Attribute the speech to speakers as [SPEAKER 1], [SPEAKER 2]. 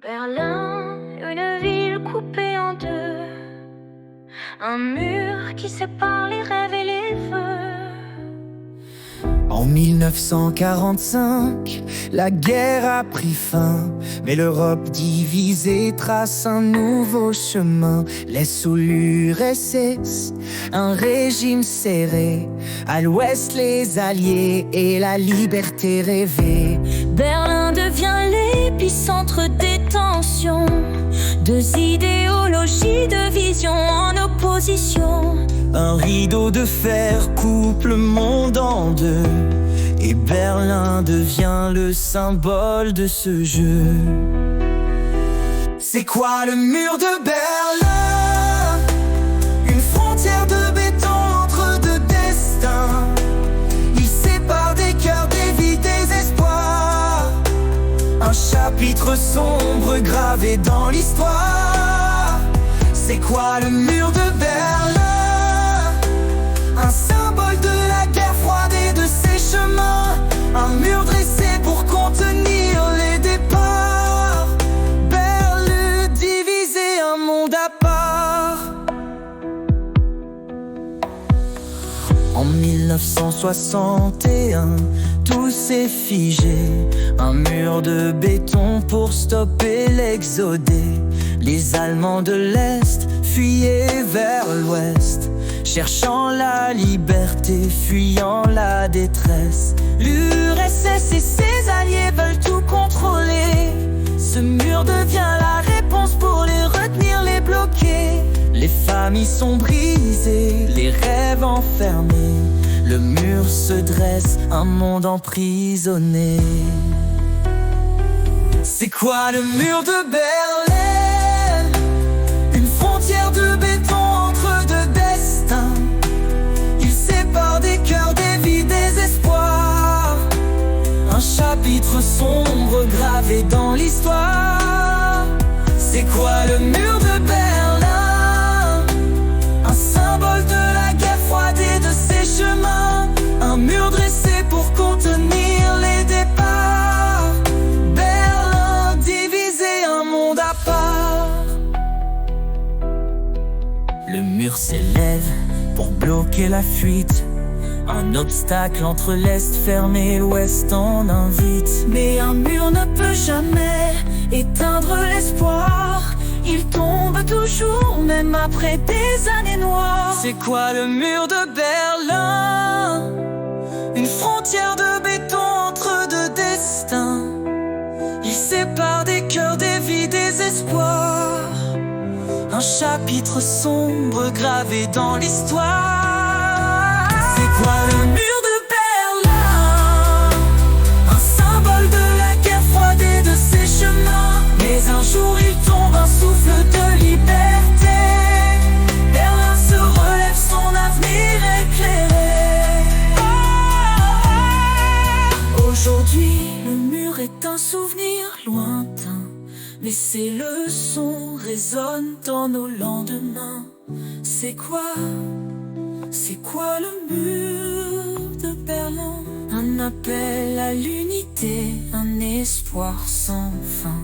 [SPEAKER 1] Berlin, une ville coupée en deux, un mur qui sépare les rêves et les vœux.
[SPEAKER 2] En 1945, la guerre a pris fin, mais l'Europe divisée trace un nouveau chemin. Laisse sous l'URSS un régime serré, à l'ouest les alliés et la liberté rêvée.
[SPEAKER 1] Berlin devient l'épicentre des tensions, deux idéologies, deux visions en opposition.
[SPEAKER 2] Un rideau de fer coupe le monde en deux, et Berlin devient le symbole de ce jeu. C'est quoi le mur de Berlin? Une frontière de béton entre deux destins. Il sépare des cœurs, des vies, des espoirs. Un chapitre sombre gravé dans l'histoire. C'est quoi le mur de Berlin? Un symbole de la guerre froide et de ses chemins. Un mur dressé pour contenir les départs. Berlin divisé, un monde à part. En 1961, tout s'est figé. Un mur de béton pour stopper l'exodé. Les Allemands de l'Est fuyaient vers l'Ouest, cherchant la liberté, fuyant la détresse. L'URSS et ses alliés veulent tout contrôler. Ce mur devient la réponse pour les retenir, les bloquer. Les familles sont brisées, les rêves enfermés. Le mur se dresse, un monde emprisonné. C'est quoi le mur de Berlin? Une frontière de béton entre deux destins. Il sépare des cœurs, des vies, des espoirs. Un chapitre sombre gravé dans l'histoire. C'est quoi le mur de Berlin? Un symbole de la guerre froide et de ses chemins. Un mur dressé pour contenir les départs. Berlin divisé, un monde à part. Le mur s'élève pour bloquer la fuite. Un obstacle entre l'Est fermé et l'Ouest en invite. Mais un mur ne peut jamais éteindre l'espoir. Il tombe toujours, même après des années noires. C'est quoi le mur de Berlin? Une frontière de béton entre deux destins. Il sépare des cœurs, des vies, des espoirs. Un chapitre sombre gravé dans l'histoire. C'est quoi le mur de Berlin? Un symbole de la guerre froide et de ses chemins. Mais un jour il tombe, un souffle de liberté. Berlin se relève, son avenir éclairé. Aujourd'hui, le mur est un souvenir lointain, mais ses leçons résonnent dans nos lendemains. C'est quoi le mur de Berlin? Un appel à l'unité, un espoir sans fin.